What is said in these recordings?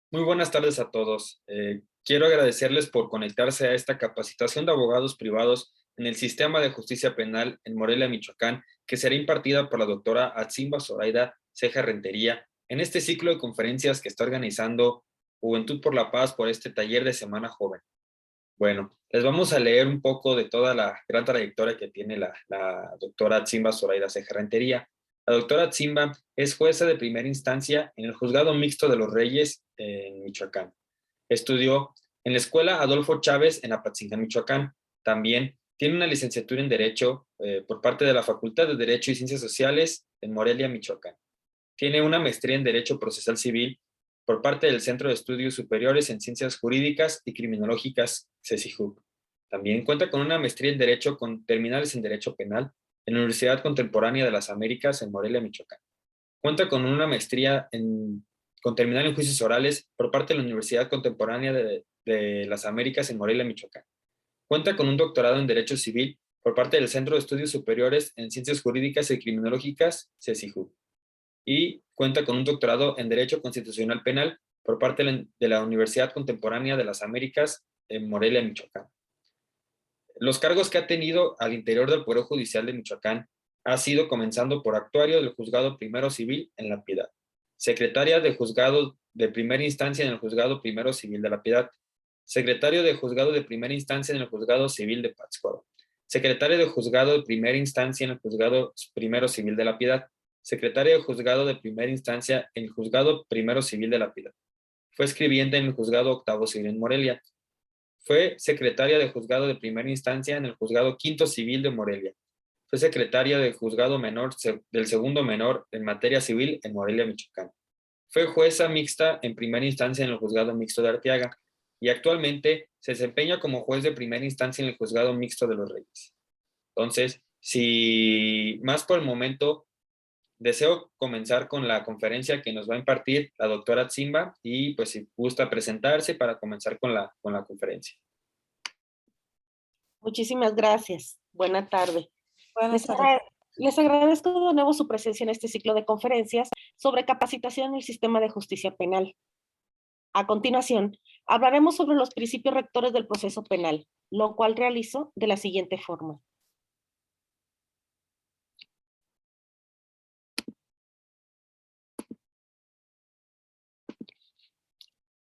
Muy buenas tardes a todos. Quiero agradecerles por conectarse a esta capacitación de abogados privados en el sistema de justicia penal en Morelia, Michoacán, que será impartida por la doctora Atzimba Zoraida Ceja Rentería en este ciclo de conferencias que está organizando Juventud por la Paz por este taller de Semana Joven. Bueno, les vamos a leer un poco de toda la gran trayectoria que tiene la doctora Atzimba Zoraida Ceja Rentería. La doctora Atzimba es jueza de primera instancia en el Juzgado Mixto de los Reyes en Michoacán. Estudió en la Escuela Adolfo Chávez en Apatzingán, Michoacán. También tiene una licenciatura en Derecho por parte de la Facultad de Derecho y Ciencias Sociales en Morelia, Michoacán. Tiene una maestría en Derecho Procesal Civil por parte del Centro de Estudios Superiores en Ciencias Jurídicas y Criminológicas, CECIJUC. También cuenta con una maestría en Derecho con terminales en Derecho Penal en la Universidad Contemporánea de las Américas en Morelia, Michoacán. Cuenta con una maestría con terminal en Juicios Orales por parte de la Universidad Contemporánea de las Américas en Morelia, Michoacán. Cuenta con un doctorado en Derecho Civil por parte del Centro de Estudios Superiores en Ciencias Jurídicas y Criminológicas, CECIJUC. Y cuenta con un doctorado en Derecho Constitucional Penal por parte de la Universidad Contemporánea de las Américas en Morelia, Michoacán. Los cargos que ha tenido al interior del Poder Judicial de Michoacán ha sido comenzando por actuario del Juzgado Primero Civil en La Piedad, secretaria de Juzgado de Primera Instancia en el Juzgado Primero Civil de La Piedad, secretario de Juzgado de Primera Instancia en el Juzgado Civil de Pátzcuaro, secretario de Juzgado de Primera Instancia en el Juzgado Primero Civil de La Piedad, secretario de Juzgado de Primera Instancia en el Juzgado Primero Civil de La Piedad. Fue escribiente en el Juzgado Octavo Civil en Morelia. Fue secretaria de Juzgado de Primera Instancia en el Juzgado Quinto Civil de Morelia. Fue secretaria del Juzgado Menor del Segundo Menor en materia civil en Morelia, Michoacán. Fue jueza mixta en primera instancia en el Juzgado Mixto de Arteaga y actualmente se desempeña como juez de primera instancia en el Juzgado Mixto de los Reyes. Entonces, si más por el momento, deseo comenzar con la conferencia que nos va a impartir la doctora Atzimba y pues si gusta presentarse para comenzar con la conferencia. Muchísimas gracias. Buena tarde. Buenas tardes. Les agradezco de nuevo su presencia en este ciclo de conferencias sobre capacitación en el sistema de justicia penal. A continuación, hablaremos sobre los principios rectores del proceso penal, lo cual realizo de la siguiente forma.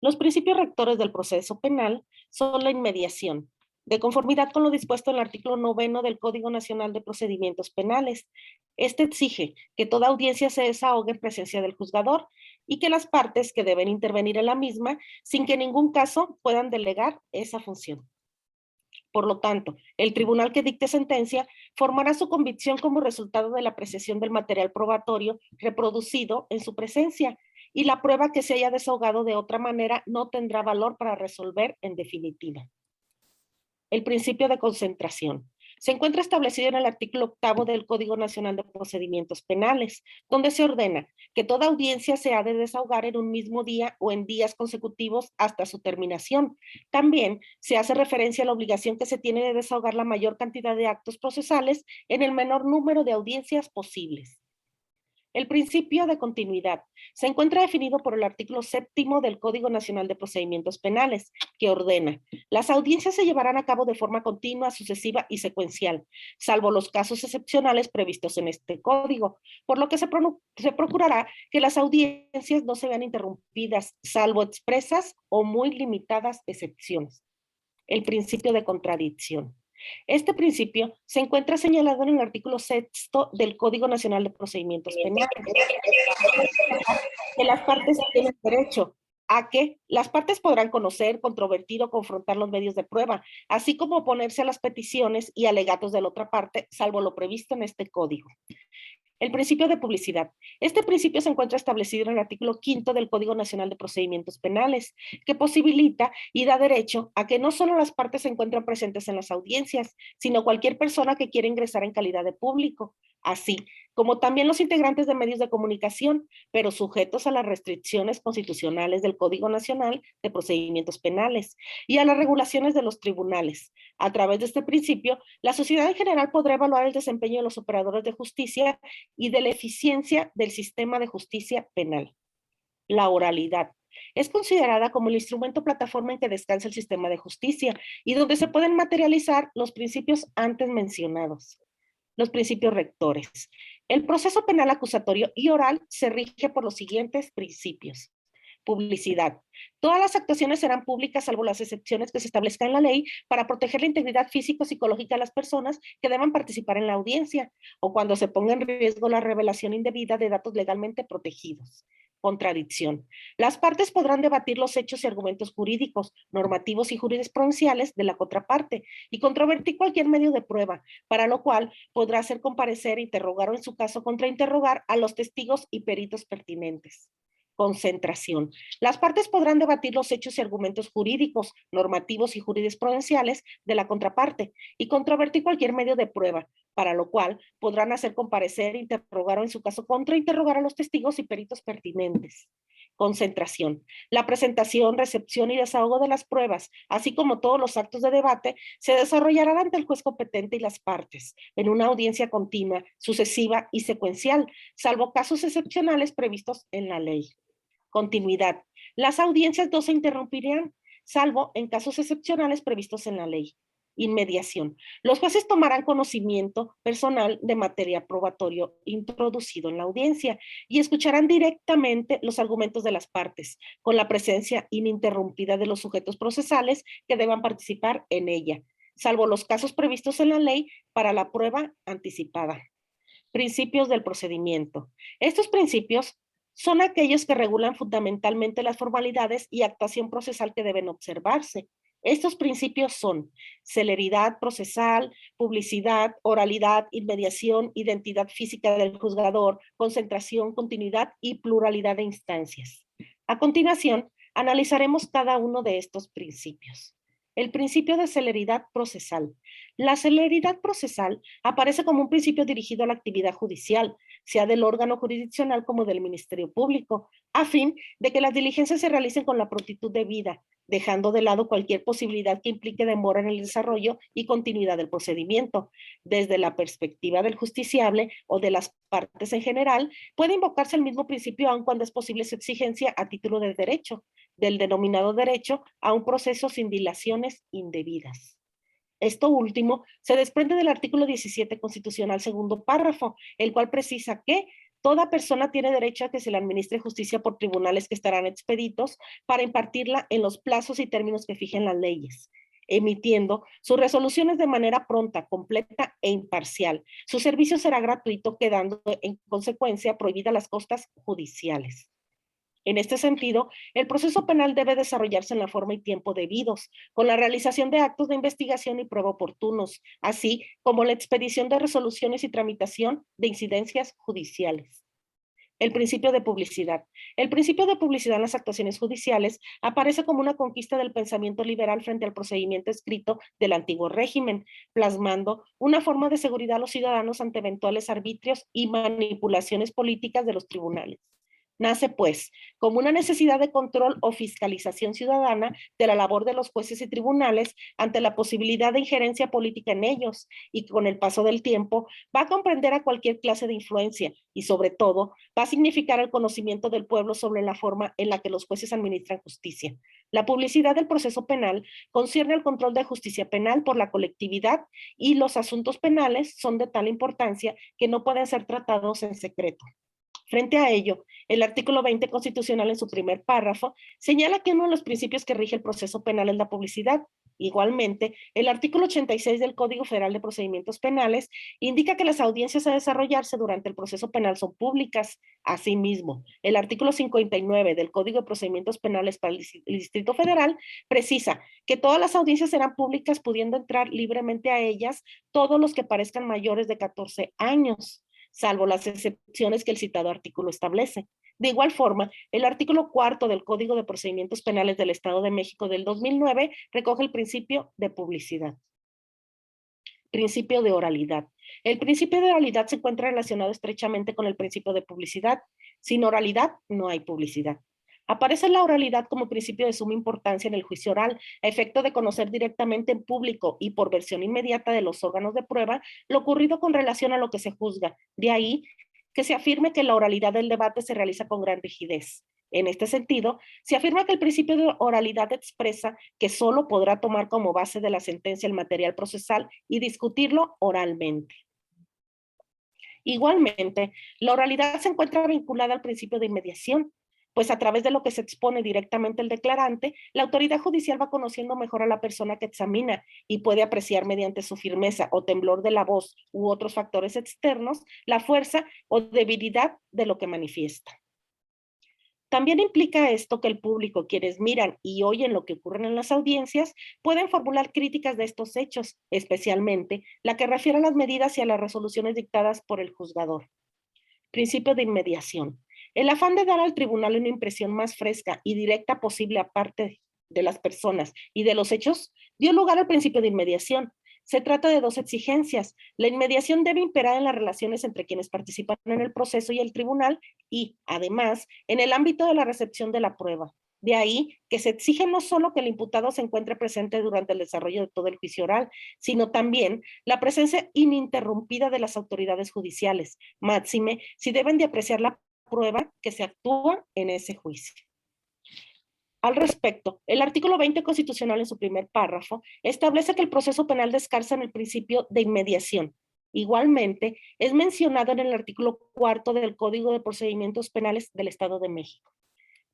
Los principios rectores del proceso penal son la inmediación, de conformidad con lo dispuesto en el artículo 9 del Código Nacional de Procedimientos Penales. Este exige que toda audiencia se desahogue en presencia del juzgador y que las partes que deben intervenir en la misma, sin que en ningún caso puedan delegar esa función. Por lo tanto, el tribunal que dicte sentencia formará su convicción como resultado de la apreciación del material probatorio reproducido en su presencia, y la prueba que se haya desahogado de otra manera no tendrá valor para resolver en definitiva. El principio de concentración se encuentra establecido en el artículo 8 del Código Nacional de Procedimientos Penales, donde se ordena que toda audiencia se ha de desahogar en un mismo día o en días consecutivos hasta su terminación. También se hace referencia a la obligación que se tiene de desahogar la mayor cantidad de actos procesales en el menor número de audiencias posibles. El principio de continuidad se encuentra definido por el artículo 7 del Código Nacional de Procedimientos Penales, que ordena: las audiencias se llevarán a cabo de forma continua, sucesiva y secuencial, salvo los casos excepcionales previstos en este código, por lo que se procurará que las audiencias no se vean interrumpidas, salvo expresas o muy limitadas excepciones. El principio de contradicción. Este principio se encuentra señalado en el artículo 6 del Código Nacional de Procedimientos Penales, que las partes tienen derecho a que las partes podrán conocer, controvertir o confrontar los medios de prueba, así como oponerse a las peticiones y alegatos de la otra parte, salvo lo previsto en este código. El principio de publicidad. Este principio se encuentra establecido en el artículo 5 del Código Nacional de Procedimientos Penales, que posibilita y da derecho a que no solo las partes se encuentren presentes en las audiencias, sino cualquier persona que quiera ingresar en calidad de público, así como también los integrantes de medios de comunicación, pero sujetos a las restricciones constitucionales del Código Nacional de Procedimientos Penales y a las regulaciones de los tribunales. A través de este principio, la sociedad en general podrá evaluar el desempeño de los operadores de justicia y de la eficiencia del sistema de justicia penal. La oralidad. Es considerada como el instrumento plataforma en que descansa el sistema de justicia y donde se pueden materializar los principios antes mencionados. Los principios rectores. El proceso penal acusatorio y oral se rige por los siguientes principios. Publicidad. Todas las actuaciones serán públicas salvo las excepciones que se establezcan en la ley para proteger la integridad físico-psicológica de las personas que deban participar en la audiencia o cuando se ponga en riesgo la revelación indebida de datos legalmente protegidos. Contradicción. Las partes podrán debatir los hechos y argumentos jurídicos, normativos y jurisprudenciales de la contraparte y controvertir cualquier medio de prueba, para lo cual podrá hacer comparecer, interrogar o en su caso contrainterrogar a los testigos y peritos pertinentes. Concentración. Las partes podrán debatir los hechos y argumentos jurídicos, normativos y jurisprudenciales de la contraparte y controvertir cualquier medio de prueba, para lo cual podrán hacer comparecer, interrogar o en su caso contrainterrogar a los testigos y peritos pertinentes. Concentración. La presentación, recepción y desahogo de las pruebas, así como todos los actos de debate, se desarrollarán ante el juez competente y las partes, en una audiencia continua, sucesiva y secuencial, salvo casos excepcionales previstos en la ley. Continuidad. Las audiencias no se interrumpirán, salvo en casos excepcionales previstos en la ley. Inmediación. Los jueces tomarán conocimiento personal de materia probatorio introducido en la audiencia y escucharán directamente los argumentos de las partes, con la presencia ininterrumpida de los sujetos procesales que deban participar en ella, salvo los casos previstos en la ley para la prueba anticipada. Principios del procedimiento. Estos principios son aquellos que regulan fundamentalmente las formalidades y actuación procesal que deben observarse. Estos principios son celeridad procesal, publicidad, oralidad, inmediación, identidad física del juzgador, concentración, continuidad y pluralidad de instancias. A continuación, analizaremos cada uno de estos principios. El principio de celeridad procesal. La celeridad procesal aparece como un principio dirigido a la actividad judicial, sea del órgano jurisdiccional como del Ministerio Público, a fin de que las diligencias se realicen con la prontitud debida, dejando de lado cualquier posibilidad que implique demora en el desarrollo y continuidad del procedimiento. Desde la perspectiva del justiciable o de las partes en general, puede invocarse el mismo principio aun cuando es posible su exigencia a título de derecho, del denominado derecho a un proceso sin dilaciones indebidas. Esto último se desprende del artículo 17 constitucional segundo párrafo, el cual precisa que toda persona tiene derecho a que se le administre justicia por tribunales que estarán expeditos para impartirla en los plazos y términos que fijen las leyes, emitiendo sus resoluciones de manera pronta, completa e imparcial. Su servicio será gratuito, quedando en consecuencia prohibidas las costas judiciales. En este sentido, el proceso penal debe desarrollarse en la forma y tiempo debidos, con la realización de actos de investigación y prueba oportunos, así como la expedición de resoluciones y tramitación de incidencias judiciales. El principio de publicidad. El principio de publicidad en las actuaciones judiciales aparece como una conquista del pensamiento liberal frente al procedimiento escrito del antiguo régimen, plasmando una forma de seguridad a los ciudadanos ante eventuales arbitrios y manipulaciones políticas de los tribunales. Nace, pues, como una necesidad de control o fiscalización ciudadana de la labor de los jueces y tribunales ante la posibilidad de injerencia política en ellos, y con el paso del tiempo va a comprender a cualquier clase de influencia y, sobre todo, va a significar el conocimiento del pueblo sobre la forma en la que los jueces administran justicia. La publicidad del proceso penal concierne al control de justicia penal por la colectividad y los asuntos penales son de tal importancia que no pueden ser tratados en secreto. Frente a ello, el artículo 20 constitucional en su primer párrafo señala que uno de los principios que rige el proceso penal es la publicidad. Igualmente, el artículo 86 del Código Federal de Procedimientos Penales indica que las audiencias a desarrollarse durante el proceso penal son públicas. Asimismo, el artículo 59 del Código de Procedimientos Penales para el Distrito Federal precisa que todas las audiencias serán públicas, pudiendo entrar libremente a ellas todos los que parezcan mayores de 14 años, salvo las excepciones que el citado artículo establece. De igual forma, el artículo 4 del Código de Procedimientos Penales del Estado de México del 2009 recoge el principio de publicidad. Principio de oralidad. El principio de oralidad se encuentra relacionado estrechamente con el principio de publicidad. Sin oralidad no hay publicidad. Aparece la oralidad como principio de suma importancia en el juicio oral, a efecto de conocer directamente en público y por versión inmediata de los órganos de prueba lo ocurrido con relación a lo que se juzga. De ahí que se afirme que la oralidad del debate se realiza con gran rigidez. En este sentido, se afirma que el principio de oralidad expresa que solo podrá tomar como base de la sentencia el material procesal y discutirlo oralmente. Igualmente, la oralidad se encuentra vinculada al principio de inmediación, pues a través de lo que se expone directamente el declarante, la autoridad judicial va conociendo mejor a la persona que examina y puede apreciar mediante su firmeza o temblor de la voz u otros factores externos la fuerza o debilidad de lo que manifiesta. También implica esto que el público, quienes miran y oyen lo que ocurre en las audiencias, pueden formular críticas de estos hechos, especialmente la que refiere a las medidas y a las resoluciones dictadas por el juzgador. Principio de inmediación. El afán de dar al tribunal una impresión más fresca y directa posible aparte de las personas y de los hechos dio lugar al principio de inmediación. Se trata de dos exigencias. La inmediación debe imperar en las relaciones entre quienes participan en el proceso y el tribunal y, además, en el ámbito de la recepción de la prueba. De ahí que se exige no solo que el imputado se encuentre presente durante el desarrollo de todo el juicio oral, sino también la presencia ininterrumpida de las autoridades judiciales, máxime si deben de apreciar la prueba que se actúa en ese juicio. Al respecto, el artículo 20 constitucional en su primer párrafo establece que el proceso penal descansa en el principio de inmediación. Igualmente, es mencionado en el artículo 4 del Código de Procedimientos Penales del Estado de México.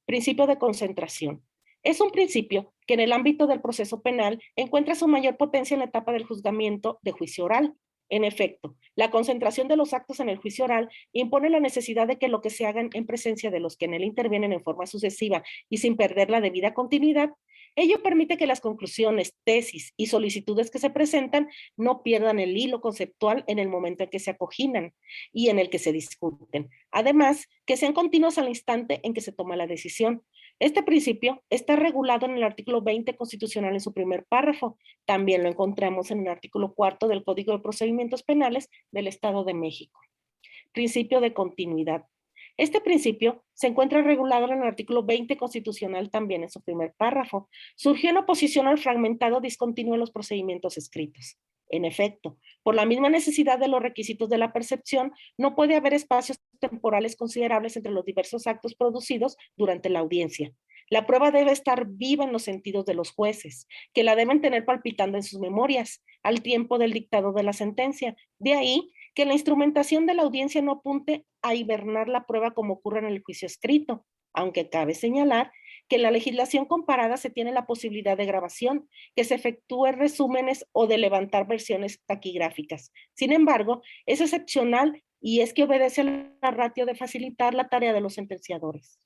Principio de concentración. Es un principio que en el ámbito del proceso penal encuentra su mayor potencia en la etapa del juzgamiento de juicio oral. En efecto, la concentración de los actos en el juicio oral impone la necesidad de que lo que se haga en presencia de los que en él intervienen en forma sucesiva y sin perder la debida continuidad, ello permite que las conclusiones, tesis y solicitudes que se presentan no pierdan el hilo conceptual en el momento en que se acoginan y en el que se discuten. Además, que sean continuos al instante en que se toma la decisión. Este principio está regulado en el artículo 20 constitucional en su primer párrafo. También lo encontramos en el artículo 4 del Código de Procedimientos Penales del Estado de México. Principio de continuidad. Este principio se encuentra regulado en el artículo 20 constitucional también en su primer párrafo. Surgió en oposición al fragmentado discontinuo de los procedimientos escritos. En efecto, por la misma necesidad de los requisitos de la percepción, no puede haber espacios temporales considerables entre los diversos actos producidos durante la audiencia. La prueba debe estar viva en los sentidos de los jueces, que la deben tener palpitando en sus memorias al tiempo del dictado de la sentencia. De ahí que la instrumentación de la audiencia no apunte a hibernar la prueba como ocurre en el juicio escrito, aunque cabe señalar que en la legislación comparada se tiene la posibilidad de grabación, que se efectúen resúmenes o de levantar versiones taquigráficas. Sin embargo, es excepcional y es que obedece a la ratio de facilitar la tarea de los sentenciadores.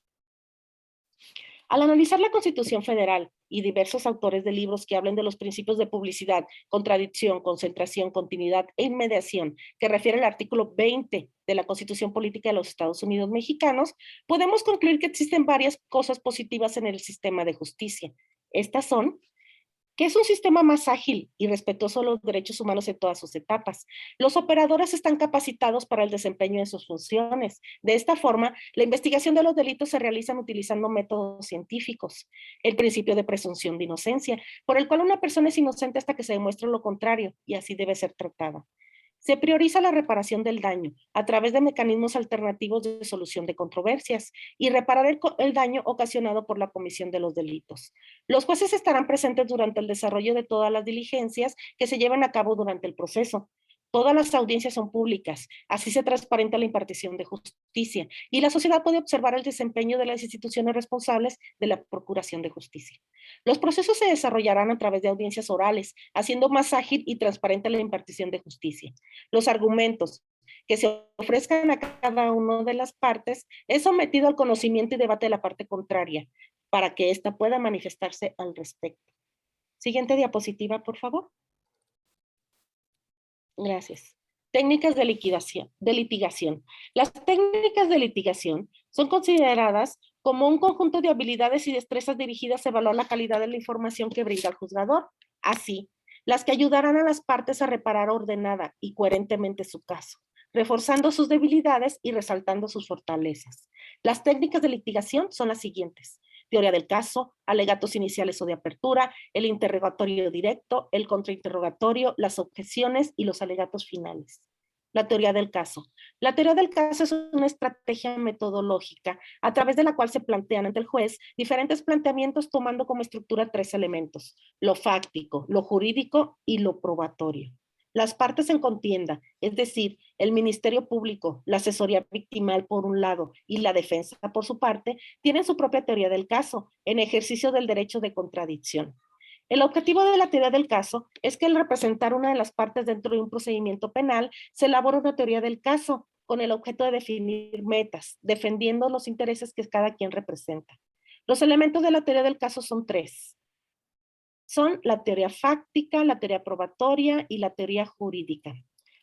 Al analizar la Constitución Federal y diversos autores de libros que hablen de los principios de publicidad, contradicción, concentración, continuidad e inmediación, que refiere al artículo 20 de la Constitución Política de los Estados Unidos Mexicanos, podemos concluir que existen varias cosas positivas en el sistema de justicia. Estas son que es un sistema más ágil y respetuoso de los derechos humanos en todas sus etapas. Los operadores están capacitados para el desempeño de sus funciones. De esta forma, la investigación de los delitos se realiza utilizando métodos científicos. El principio de presunción de inocencia, por el cual una persona es inocente hasta que se demuestre lo contrario, y así debe ser tratada. Se prioriza la reparación del daño a través de mecanismos alternativos de solución de controversias y reparar el daño ocasionado por la comisión de los delitos. Los jueces estarán presentes durante el desarrollo de todas las diligencias que se llevan a cabo durante el proceso. Todas las audiencias son públicas, así se transparenta la impartición de justicia y la sociedad puede observar el desempeño de las instituciones responsables de la procuración de justicia. Los procesos se desarrollarán a través de audiencias orales, haciendo más ágil y transparente la impartición de justicia. Los argumentos que se ofrezcan a cada una de las partes es sometido al conocimiento y debate de la parte contraria, para que ésta pueda manifestarse al respecto. Siguiente diapositiva, por favor. Gracias. Técnicas de litigación. Las técnicas de litigación son consideradas como un conjunto de habilidades y destrezas dirigidas a evaluar la calidad de la información que brinda el juzgador. Así, las que ayudarán a las partes a reparar ordenada y coherentemente su caso, reforzando sus debilidades y resaltando sus fortalezas. Las técnicas de litigación son las siguientes: teoría del caso, alegatos iniciales o de apertura, el interrogatorio directo, el contrainterrogatorio, las objeciones y los alegatos finales. La teoría del caso. La teoría del caso es una estrategia metodológica a través de la cual se plantean ante el juez diferentes planteamientos tomando como estructura tres elementos: lo fáctico, lo jurídico y lo probatorio. Las partes en contienda, es decir, el Ministerio Público, la asesoría victimal por un lado y la defensa por su parte, tienen su propia teoría del caso en ejercicio del derecho de contradicción. El objetivo de la teoría del caso es que al representar una de las partes dentro de un procedimiento penal, se elabora una teoría del caso con el objeto de definir metas, defendiendo los intereses que cada quien representa. Los elementos de la teoría del caso son tres. Son la teoría fáctica, la teoría probatoria y la teoría jurídica.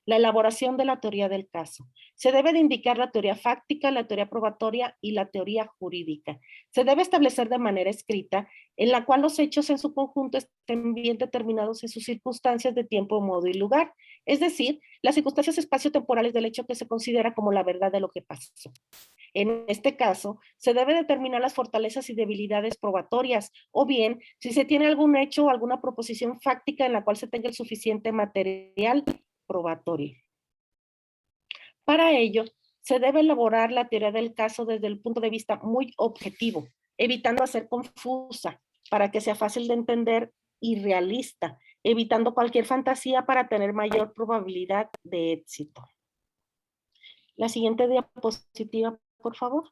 La elaboración de la teoría del caso. Se debe de indicar la teoría fáctica, la teoría probatoria y la teoría jurídica. Se debe establecer de manera escrita en la cual los hechos en su conjunto estén bien determinados en sus circunstancias de tiempo, modo y lugar. Es decir, las circunstancias espaciotemporales del hecho que se considera como la verdad de lo que pasó. En este caso, se debe determinar las fortalezas y debilidades probatorias, o bien, si se tiene algún hecho o alguna proposición fáctica en la cual se tenga el suficiente material probatorio. Para ello, se debe elaborar la teoría del caso desde el punto de vista muy objetivo, evitando hacer confusa, para que sea fácil de entender y realista, evitando cualquier fantasía para tener mayor probabilidad de éxito. La siguiente diapositiva, por favor.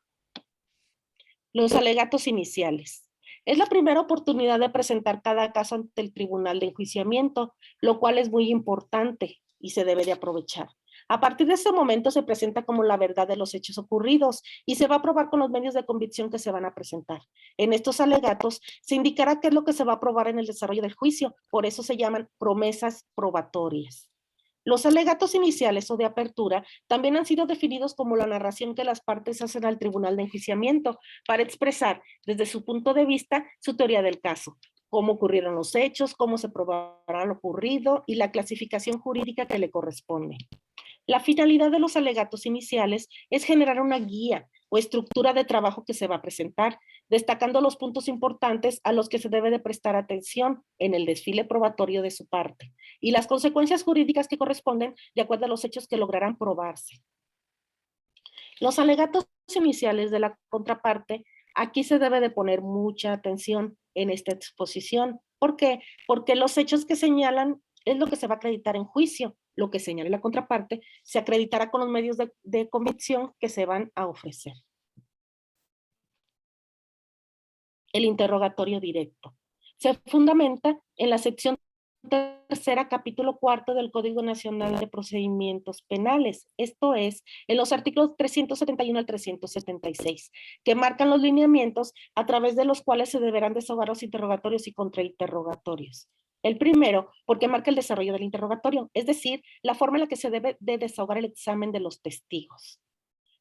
Los alegatos iniciales. Es la primera oportunidad de presentar cada caso ante el tribunal de enjuiciamiento, lo cual es muy importante y se debe de aprovechar. A partir de ese momento se presenta como la verdad de los hechos ocurridos y se va a probar con los medios de convicción que se van a presentar. En estos alegatos se indicará qué es lo que se va a probar en el desarrollo del juicio, por eso se llaman promesas probatorias. Los alegatos iniciales o de apertura también han sido definidos como la narración que las partes hacen al tribunal de enjuiciamiento para expresar desde su punto de vista su teoría del caso, cómo ocurrieron los hechos, cómo se probará lo ocurrido y la clasificación jurídica que le corresponde. La finalidad de los alegatos iniciales es generar una guía o estructura de trabajo que se va a presentar, destacando los puntos importantes a los que se debe de prestar atención en el desfile probatorio de su parte y las consecuencias jurídicas que corresponden de acuerdo a los hechos que lograrán probarse. Los alegatos iniciales de la contraparte, aquí se debe de poner mucha atención en esta exposición. ¿Por qué? Porque los hechos que señalan es lo que se va a acreditar en juicio. Lo que señale la contraparte se acreditará con los medios de convicción que se van a ofrecer. El interrogatorio directo. Se fundamenta en la sección tercera, capítulo cuarto del Código Nacional de Procedimientos Penales, esto es, en los artículos 371 al 376, que marcan los lineamientos a través de los cuales se deberán desahogar los interrogatorios y contrainterrogatorios. El primero, porque marca el desarrollo del interrogatorio, es decir, la forma en la que se debe de desahogar el examen de los testigos.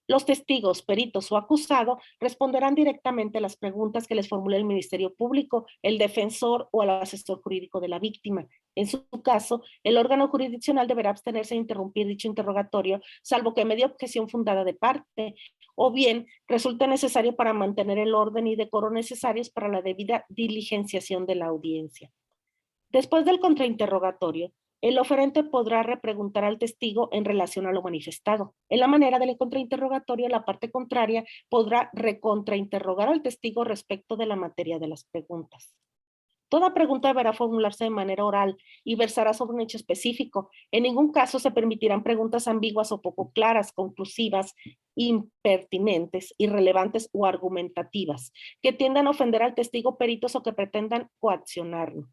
Los testigos, peritos o acusado responderán directamente a las preguntas que les formule el Ministerio Público, el defensor o el asesor jurídico de la víctima. En su caso, el órgano jurisdiccional deberá abstenerse de interrumpir dicho interrogatorio, salvo que medie objeción fundada de parte, o bien resulte necesario para mantener el orden y decoro necesarios para la debida diligenciación de la audiencia. Después del contrainterrogatorio, el oferente podrá repreguntar al testigo en relación a lo manifestado. En la manera del contrainterrogatorio, la parte contraria podrá recontrainterrogar al testigo respecto de la materia de las preguntas. Toda pregunta deberá formularse de manera oral y versará sobre un hecho específico. En ningún caso se permitirán preguntas ambiguas o poco claras, conclusivas, impertinentes, irrelevantes o argumentativas, que tiendan a ofender al testigo, peritos o que pretendan coaccionarlo.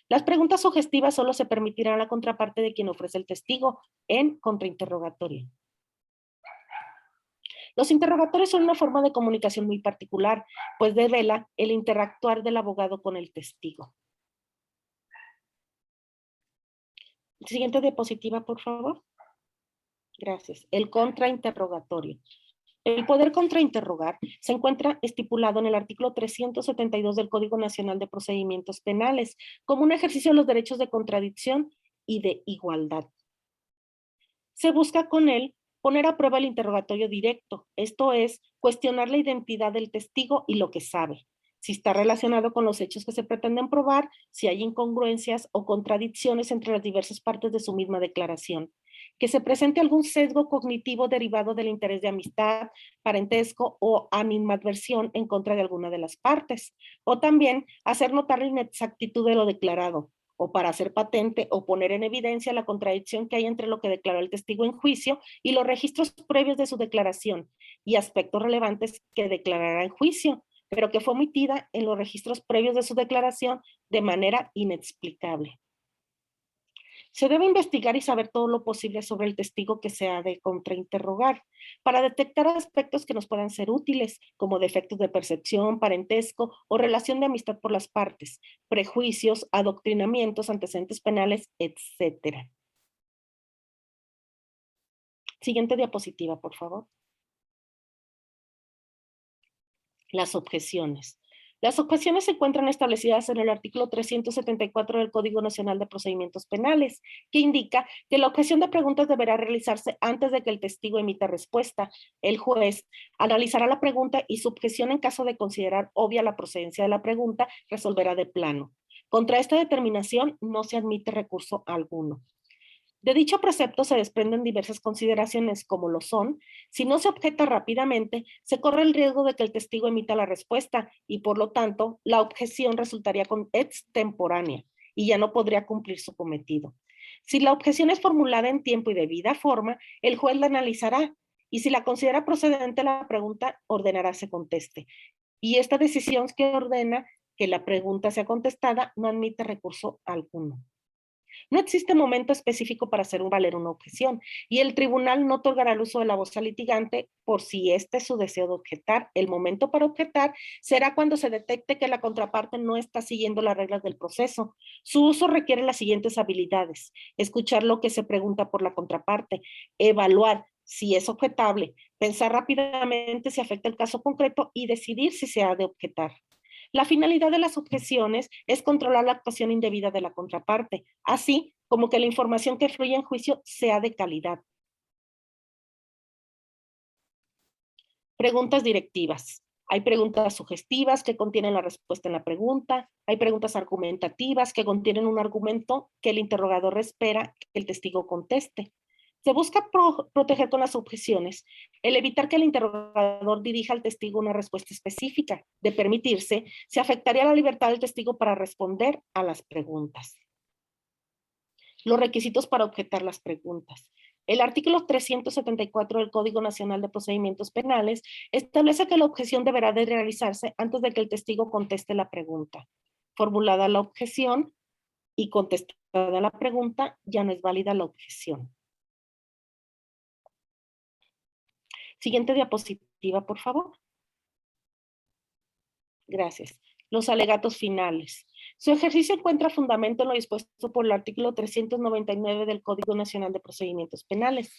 Las preguntas sugestivas solo se permitirán a la contraparte de quien ofrece el testigo en contrainterrogatorio. Los interrogatorios son una forma de comunicación muy particular, pues devela el interactuar del abogado con el testigo. Siguiente diapositiva, por favor. Gracias. El contrainterrogatorio. El poder contrainterrogar se encuentra estipulado en el artículo 372 del Código Nacional de Procedimientos Penales como un ejercicio de los derechos de contradicción y de igualdad. Se busca con él poner a prueba el interrogatorio directo, esto es, cuestionar la identidad del testigo y lo que sabe, si está relacionado con los hechos que se pretenden probar, si hay incongruencias o contradicciones entre las diversas partes de su misma declaración. que se presente algún sesgo cognitivo derivado del interés de amistad, parentesco o animadversión en contra de alguna de las partes, o también hacer notar la inexactitud de lo declarado, o para hacer patente o poner en evidencia la contradicción que hay entre lo que declaró el testigo en juicio y los registros previos de su declaración y aspectos relevantes que declarará en juicio, pero que fue omitida en los registros previos de su declaración de manera inexplicable. Se debe investigar y saber todo lo posible sobre el testigo que se ha de contrainterrogar para detectar aspectos que nos puedan ser útiles, como defectos de percepción, parentesco o relación de amistad por las partes, prejuicios, adoctrinamientos, antecedentes penales, etc. Siguiente diapositiva, por favor. Las objeciones. Las objeciones se encuentran establecidas en el artículo 374 del Código Nacional de Procedimientos Penales, que indica que la objeción de preguntas deberá realizarse antes de que el testigo emita respuesta. El juez analizará la pregunta y su objeción, en caso de considerar obvia la procedencia de la pregunta, resolverá de plano. Contra esta determinación no se admite recurso alguno. De dicho precepto se desprenden diversas consideraciones, como lo son: si no se objeta rápidamente, se corre el riesgo de que el testigo emita la respuesta y, por lo tanto, la objeción resultaría extemporánea y ya no podría cumplir su cometido. Si la objeción es formulada en tiempo y debida forma, el juez la analizará y, si la considera procedente la pregunta, ordenará se conteste. Y esta decisión que ordena que la pregunta sea contestada no admite recurso alguno. No existe momento específico para hacer valer una objeción y el tribunal no otorgará el uso de la voz al litigante por si este es su deseo de objetar. El momento para objetar será cuando se detecte que la contraparte no está siguiendo las reglas del proceso. Su uso requiere las siguientes habilidades: escuchar lo que se pregunta por la contraparte, evaluar si es objetable, pensar rápidamente si afecta el caso concreto y decidir si se ha de objetar. La finalidad de las objeciones es controlar la actuación indebida de la contraparte, así como que la información que fluye en juicio sea de calidad. Preguntas directivas. Hay preguntas sugestivas que contienen la respuesta en la pregunta. Hay preguntas argumentativas que contienen un argumento que el interrogador espera que el testigo conteste. Se busca proteger con las objeciones el evitar que el interrogador dirija al testigo una respuesta específica. De permitirse, se afectaría la libertad del testigo para responder a las preguntas. Los requisitos para objetar las preguntas. El artículo 374 del Código Nacional de Procedimientos Penales establece que la objeción deberá de realizarse antes de que el testigo conteste la pregunta. Formulada la objeción y contestada la pregunta, ya no es válida la objeción. Siguiente diapositiva, por favor. Gracias. Los alegatos finales. Su ejercicio encuentra fundamento en lo dispuesto por el artículo 399 del Código Nacional de Procedimientos Penales.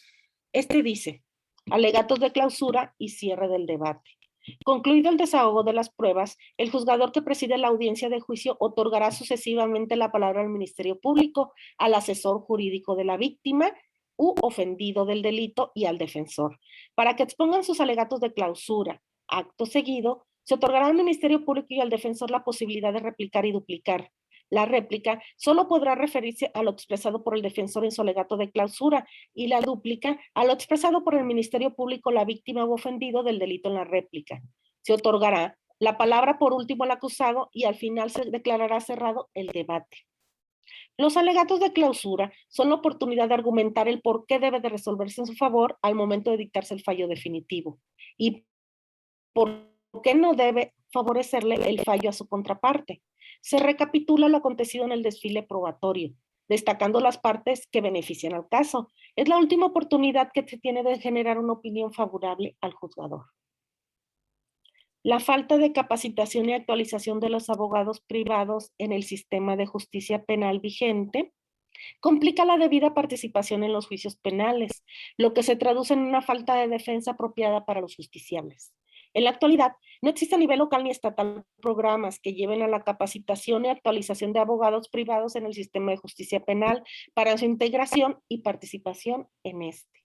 Este dice: alegatos de clausura y cierre del debate. Concluido el desahogo de las pruebas, el juzgador que preside la audiencia de juicio otorgará sucesivamente la palabra al Ministerio Público, al asesor jurídico de la víctima u ofendido del delito y al defensor, para que expongan sus alegatos de clausura. Acto seguido, se otorgará al Ministerio Público y al defensor la posibilidad de replicar y duplicar. La réplica solo podrá referirse a lo expresado por el defensor en su alegato de clausura y la dúplica a lo expresado por el Ministerio Público, la víctima u ofendido del delito en la réplica. Se otorgará la palabra por último al acusado y al final se declarará cerrado el debate. Los alegatos de clausura son la oportunidad de argumentar el por qué debe de resolverse en su favor al momento de dictarse el fallo definitivo y por qué no debe favorecerle el fallo a su contraparte. Se recapitula lo acontecido en el desfile probatorio, destacando las partes que benefician al caso. Es la última oportunidad que se tiene de generar una opinión favorable al juzgador. La falta de capacitación y actualización de los abogados privados en el sistema de justicia penal vigente complica la debida participación en los juicios penales, lo que se traduce en una falta de defensa apropiada para los justiciables. En la actualidad, no existe a nivel local ni estatal programas que lleven a la capacitación y actualización de abogados privados en el sistema de justicia penal para su integración y participación en este.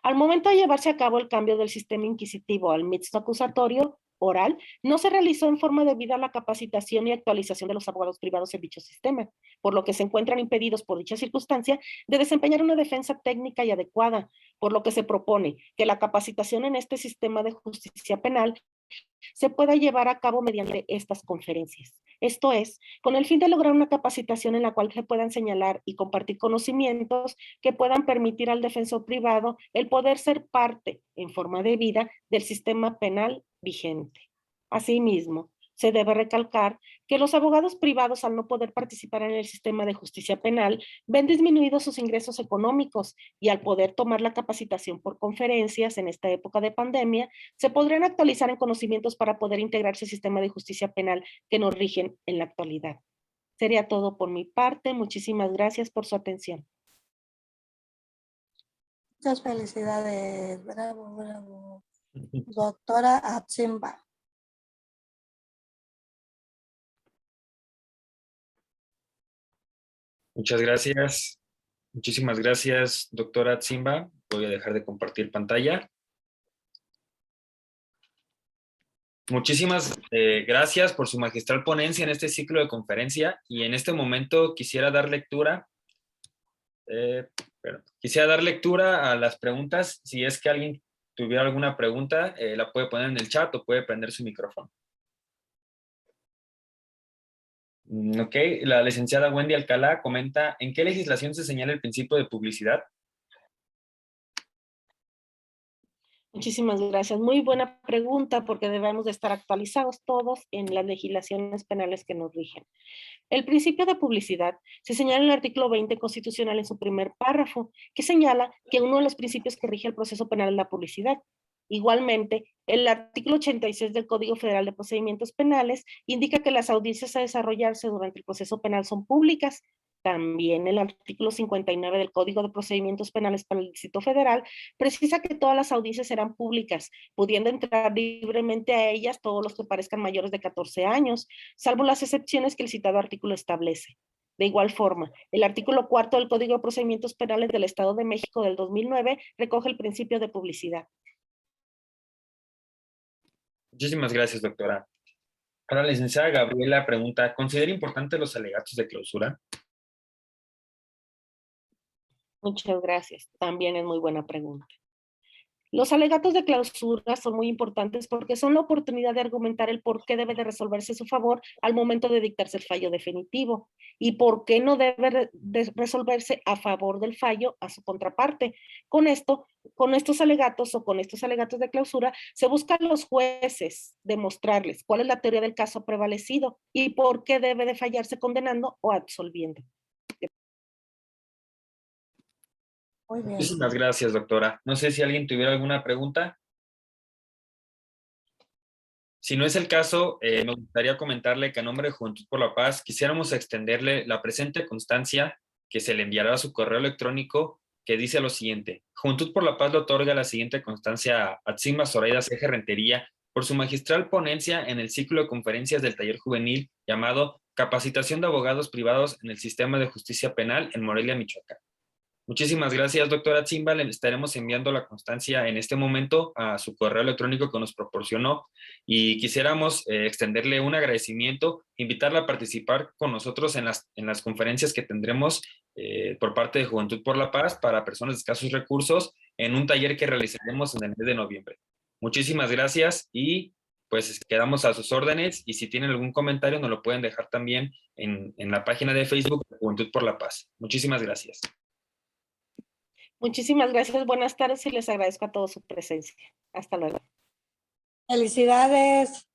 Al momento de llevarse a cabo el cambio del sistema inquisitivo al mixto acusatorio, oral, no se realizó en forma debida la capacitación y actualización de los abogados privados en dicho sistema, por lo que se encuentran impedidos por dicha circunstancia de desempeñar una defensa técnica y adecuada, por lo que se propone que la capacitación en este sistema de justicia penal se pueda llevar a cabo mediante estas conferencias. Esto es, con el fin de lograr una capacitación en la cual se puedan señalar y compartir conocimientos que puedan permitir al defensor privado el poder ser parte en forma debida del sistema penal vigente. Asimismo, se debe recalcar que los abogados privados, al no poder participar en el sistema de justicia penal, ven disminuidos sus ingresos económicos y al poder tomar la capacitación por conferencias en esta época de pandemia, se podrían actualizar en conocimientos para poder integrarse al sistema de justicia penal que nos rigen en la actualidad. Sería todo por mi parte. Muchísimas gracias por su atención. Muchas felicidades. Bravo, bravo. Doctora Atsimba. Muchas gracias. Muchísimas gracias, doctora Atsimba. Voy a dejar de compartir pantalla. Muchísimas gracias por su magistral ponencia en este ciclo de conferencia y en este momento quisiera dar lectura a las preguntas. Si es que alguien tuviera alguna pregunta, la puede poner en el chat o puede prender su micrófono. Ok, la licenciada Wendy Alcalá comenta, ¿en qué legislación se señala el principio de publicidad? Muchísimas gracias. Muy buena pregunta porque debemos de estar actualizados todos en las legislaciones penales que nos rigen. El principio de publicidad se señala en el artículo 20 constitucional en su primer párrafo, que señala que uno de los principios que rige el proceso penal es la publicidad. Igualmente, el artículo 86 del Código Federal de Procedimientos Penales indica que las audiencias a desarrollarse durante el proceso penal son públicas. También el artículo 59 del Código de Procedimientos Penales para el Distrito Federal precisa que todas las audiencias serán públicas, pudiendo entrar libremente a ellas todos los que parezcan mayores de 14 años, salvo las excepciones que el citado artículo establece. De igual forma, el artículo 4 del Código de Procedimientos Penales del Estado de México del 2009 recoge el principio de publicidad. Muchísimas gracias, doctora. Ahora, la licenciada Gabriela pregunta, ¿considera importante los alegatos de clausura? Muchas gracias. También es muy buena pregunta. Los alegatos de clausura son muy importantes porque son la oportunidad de argumentar el por qué debe de resolverse su favor al momento de dictarse el fallo definitivo y por qué no debe de resolverse a favor del fallo a su contraparte. Con estos alegatos o con estos alegatos de clausura se buscan los jueces demostrarles cuál es la teoría del caso prevalecido y por qué debe de fallarse condenando o absolviendo. Muy bien. Muchísimas gracias, doctora. No sé si alguien tuviera alguna pregunta. Si no es el caso, me gustaría comentarle que a nombre de Juventud por la Paz quisiéramos extenderle la presente constancia que se le enviará a su correo electrónico que dice lo siguiente. Juventud por la Paz le otorga la siguiente constancia a Atsimba Zoraida Ceja Rentería por su magistral ponencia en el ciclo de conferencias del taller juvenil llamado Capacitación de Abogados Privados en el Sistema de Justicia Penal en Morelia, Michoacán. Muchísimas gracias, doctora Atsimba. Le estaremos enviando la constancia en este momento a su correo electrónico que nos proporcionó y quisiéramos extenderle un agradecimiento, invitarla a participar con nosotros en las conferencias que tendremos por parte de Juventud por la Paz para personas de escasos recursos en un taller que realizaremos en el mes de noviembre. Muchísimas gracias y pues quedamos a sus órdenes y si tienen algún comentario nos lo pueden dejar también en la página de Facebook de Juventud por la Paz. Muchísimas gracias. Muchísimas gracias, buenas tardes y les agradezco a todos su presencia. Hasta luego. Felicidades.